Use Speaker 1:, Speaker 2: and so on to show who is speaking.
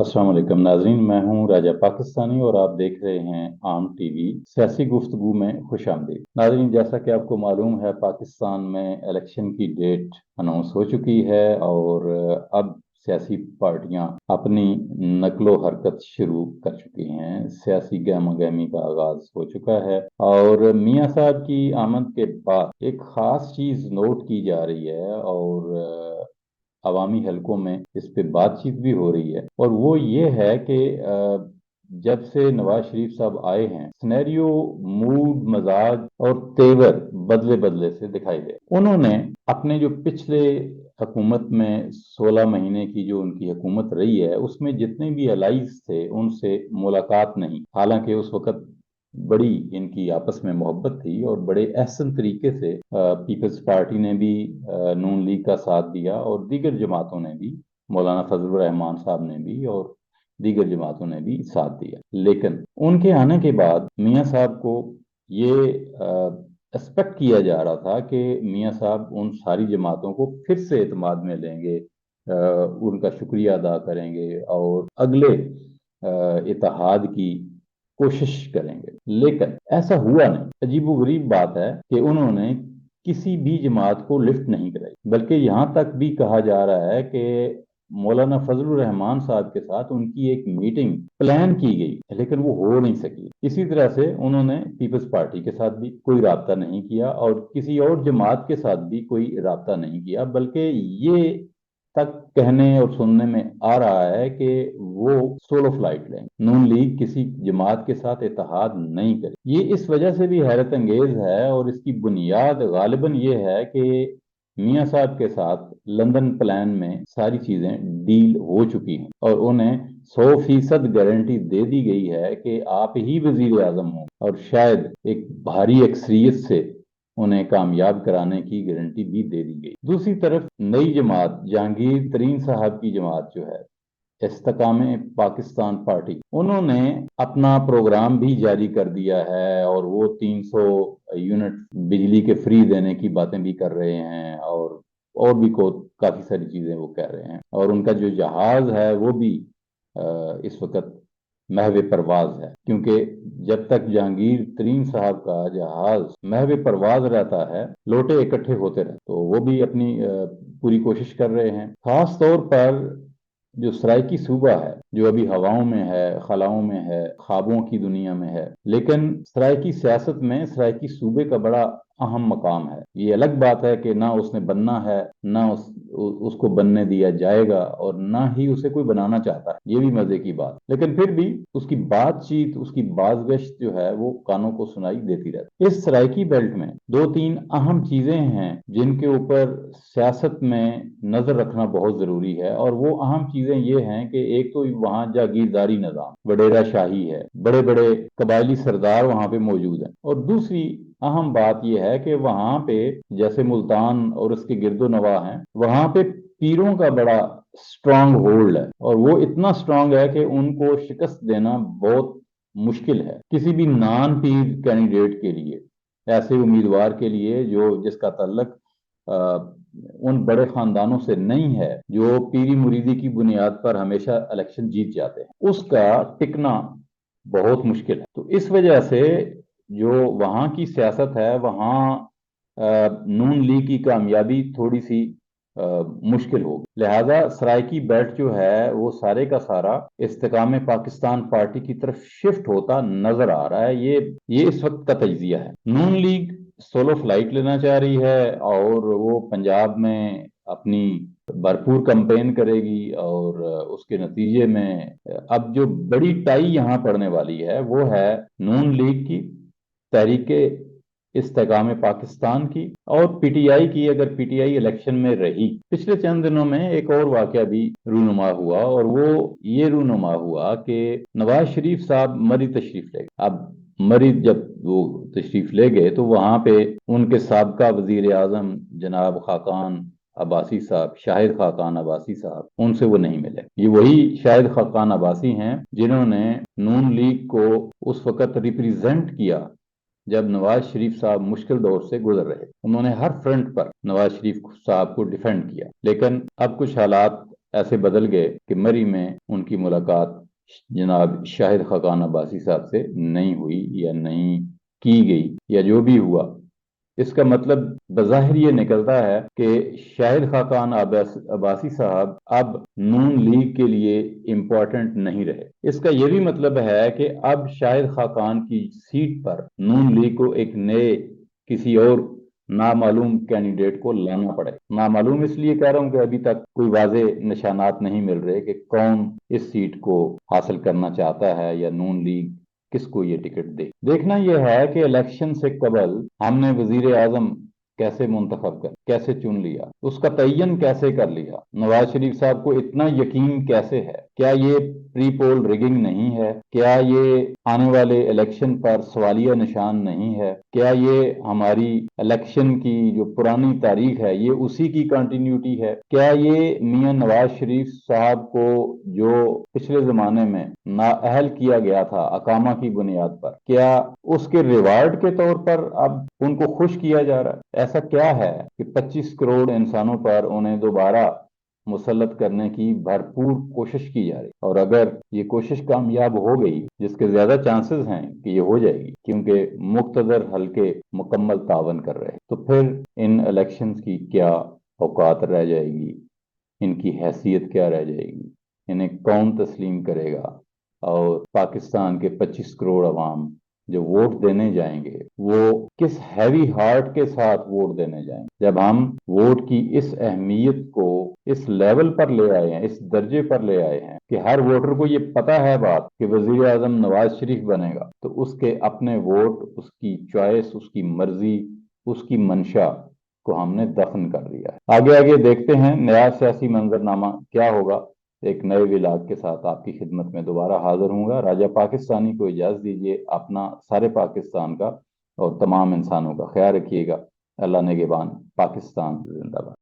Speaker 1: अस्सलाम वालेकुम नाजरीन, मैं हूं राजा पाकिस्तानी और आप देख रहे हैं आम टीवी सियासी गुफ्तगू में खुश आमदीद। नाजरीन, जैसा कि आपको मालूम है, पाकिस्तान में इलेक्शन की डेट अनाउंस हो चुकी है और अब सियासी पार्टियां अपनी नकलो हरकत शुरू कर चुकी हैं। सियासी गहमा गहमी का आगाज हो चुका है और मियां साहब की आमद के बाद एक खास चीज नोट की जा रही है और अवामी हलकों में इस पे बातचीत भी हो रही है और वो ये है कि जब से नवाज शरीफ साहब आए हैं, सिनेरियो, मूड, मजाज और तेवर बदले बदले से दिखाई दे। उन्होंने अपने जो पिछले हुकूमत में 16 महीने की जो उनकी हुकूमत रही है, उसमें जितने भी अलाइज थे उनसे मुलाकात नहीं। हालांकि उस वक्त बड़ी इनकी आपस में मोहब्बत थी और बड़े अहसन तरीके से पीपल्स पार्टी ने भी नून लीग का साथ दिया और दीगर जमातों ने भी, मौलाना फजलुर रहमान साहब ने भी और दीगर जमातों ने भी साथ दिया। लेकिन उनके आने के बाद मियां साहब को ये एक्सपेक्ट किया जा रहा था कि मियां साहब उन सारी जमातों को फिर से एतमाद में लेंगे, उनका शुक्रिया अदा करेंगे और अगले इत्तेहाद की कोशिश करेंगे। लेकिन ऐसा हुआ नहीं। अजीबोगरीब बात है कि उन्होंने किसी भी जमात को लिफ्ट नहीं कराई, बल्कि यहाँ तक भी कहा जा रहा है कि मौलाना फजलुर रहमान साहब के साथ उनकी एक मीटिंग प्लान की गई लेकिन वो हो नहीं सकी। इसी तरह से उन्होंने पीपल्स पार्टी के साथ भी कोई राब्ता नहीं किया और किसी और जमात के साथ भी कोई राब्ता नहीं किया, बल्कि ये तक कहने और सुनने में आ रहा है कि वो सोलो फ्लाइट लेंगे, नून लीग किसी जमात के साथ इत्तेहाद नहीं करे। ये इस वजह से भी हैरत अंगेज है और इसकी बुनियाद गालिबन ये है कि मियां साहब के साथ लंदन प्लान में सारी चीजें डील हो चुकी हैं और उन्हें 100% गारंटी दे दी गई है कि आप ही वजीर आजम हों और शायद एक भारी अक्सरियत से उन्हें कामयाब कराने की गारंटी भी दे दी गई। दूसरी तरफ नई जमात, जहांगीर तरीन साहब की जमात जो है, इस्तेकामे पाकिस्तान पार्टी, उन्होंने अपना प्रोग्राम भी जारी कर दिया है और वो 300 यूनिट बिजली के फ्री देने की बातें भी कर रहे हैं और भी को काफी सारी चीजें वो कह रहे हैं और उनका जो जहाज है वो भी इस वक्त महवे परवाज है, क्योंकि जब तक जहांगीर तरीन साहब का जहाज महवे परवाज रहता है, लोटे इकट्ठे होते रहते। तो वो भी अपनी पूरी कोशिश कर रहे हैं। खास तौर पर जो सराइकी सूबा है, जो अभी हवाओं में है, खलाओं में है, ख्वाबों की दुनिया में है, लेकिन सराइकी सियासत में सराइकी सूबे का बड़ा अहम मकाम है। ये अलग बात है कि ना उसने बनना है, ना उसको बनने दिया जाएगा और ना ही उसे कोई बनाना चाहता है। ये भी मजे की बात, लेकिन फिर भी उसकी बातचीत, उसकी बाजगश्त जो है वो कानों को सुनाई देती रहती है। इस सराइकी बेल्ट में दो तीन अहम चीजें हैं जिनके ऊपर सियासत में नजर रखना बहुत जरूरी है और वो अहम चीजें ये हैं कि एक तो वहाँ जागीरदारी निजाम, वडेरा शाही है, बड़े बड़े कबायली सरदार वहाँ पे मौजूद हैं और दूसरी अहम बात यह है कि वहां पे जैसे मुल्तान और उसके गिरदो नवा हैं, वहां पे पीरों का बड़ा स्ट्रांग होल्ड है और वो इतना स्ट्रांग है कि उनको शिकस्त देना बहुत मुश्किल है। किसी भी नॉन पीर कैंडिडेट के लिए, ऐसे उम्मीदवार के लिए जो जिसका तल्लक उन बड़े खानदानों से नहीं है जो पीरी मुरीदी की बुनियाद पर हमेशा इलेक्शन जीत जाते हैं, उसका टिकना बहुत मुश्किल है। तो इस वजह से जो वहां की सियासत है, वहां नून लीग की कामयाबी थोड़ी सी मुश्किल होगी। लिहाजा सराइकी बेल्ट जो है वो सारे का सारा इस्तेकामे पाकिस्तान पार्टी की तरफ शिफ्ट होता नजर आ रहा है। ये इस वक्त का तजिया है। नून लीग सोलो फ्लाइट लेना चाह रही है और वो पंजाब में अपनी भरपूर कैंपेन करेगी और उसके नतीजे में अब जो बड़ी टाई यहाँ पड़ने वाली है वो है नून लीग की, तहरीके इस्तेकाम पाकिस्तान की और पीटीआई की। अगर पीटीआई इलेक्शन में रही, पिछले चंद दिनों में एक और वाकया भी रूनुमा हुआ और वो ये रूनुमा हुआ कि नवाज शरीफ साहब मरी तशरीफ ले गए। अब मरी जब वो तशरीफ ले गए तो वहां पे उनके साबका वजीर आजम जनाब खाकान अब्बासी साहब, शाहिद खाकान अब्बासी साहब, उनसे वो नहीं मिले। ये वही शाहिद खाकान अब्बासी हैं जिन्होंने नून लीग को उस वक्त रिप्रेजेंट किया जब नवाज शरीफ साहब मुश्किल दौर से गुजर रहे। उन्होंने हर फ्रंट पर नवाज शरीफ साहब को डिफेंड किया, लेकिन अब कुछ हालात ایسے بدل گئے کہ مری میں ان کی ملاقات جناب شاہد خاقان عباسی صاحب سے نہیں ہوئی یا نہیں کی گئی یا جو بھی ہوا، اس کا مطلب بظاہر یہ نکلتا ہے کہ شاہد خاقان عباسی صاحب اب نون لیگ کے لیے امپورٹنٹ نہیں رہے۔ اس کا یہ بھی مطلب ہے کہ اب شاہد خاقان کی سیٹ پر نون لیگ کو ایک نئے کسی اور نامعلوم کینڈیڈیٹ کو لانا پڑے۔ نامعلوم اس لیے کہہ رہا ہوں کہ ابھی تک کوئی واضح نشانات نہیں مل رہے کہ کون اس سیٹ کو حاصل کرنا چاہتا ہے یا نون لیگ کس کو یہ ٹکٹ دے۔ دیکھنا یہ ہے کہ الیکشن سے قبل ہم نے وزیر اعظم کیسے منتخب کیسے چن لیا، اس کا تعین کیسے کر لیا، نواز شریف صاحب کو اتنا یقین کیسے ہے؟ کیا یہ پری پول ریگنگ نہیں ہے؟ کیا یہ آنے والے الیکشن پر سوالیہ نشان نہیں ہے؟ کیا یہ ہماری الیکشن کی جو پرانی تاریخ ہے یہ اسی کی کنٹینیوٹی ہے؟ کیا یہ میاں نواز شریف صاحب کو جو پچھلے زمانے میں نااہل کیا گیا تھا اقامہ کی بنیاد پر، کیا اس کے ریوارڈ کے طور پر اب ان کو خوش کیا جا رہا ہے؟ ایسا کیا ہے کہ 25 کروڑ انسانوں پر انہیں دوبارہ مسلط کرنے کی بھرپور کوشش کی جا رہی، اور اگر یہ کوشش کامیاب ہو گئی، جس کے زیادہ چانسز ہیں کہ یہ ہو جائے گی کیونکہ مقتدر حلقے مکمل تعاون کر رہے، تو پھر ان الیکشنز کی کیا اوقات رہ جائے گی، ان کی حیثیت کیا رہ جائے گی، انہیں کون تسلیم کرے گا، اور پاکستان کے 25 کروڑ عوام جو ووٹ دینے جائیں گے وہ کس ہیوی ہارٹ کے ساتھ ووٹ دینے جائیں گے؟ جب ہم ووٹ کی اس اہمیت کو اس لیول پر لے آئے ہیں، اس درجے پر لے آئے ہیں کہ ہر ووٹر کو یہ پتا ہے بات کہ وزیر اعظم نواز شریف بنے گا، تو اس کے اپنے ووٹ، اس کی چوائس، اس کی مرضی، اس کی منشا کو ہم نے دفن کر دیا ہے۔ آگے آگے دیکھتے ہیں نیا سیاسی منظرنامہ کیا ہوگا۔ ایک نئے ولاگ کے ساتھ آپ کی خدمت میں دوبارہ حاضر ہوں گا۔ راجہ پاکستانی کو اجازت دیجیے، اپنا سارے پاکستان کا اور تمام انسانوں کا خیال رکھیے گا۔ اللہ نگہبان۔ پاکستان زندہ باد۔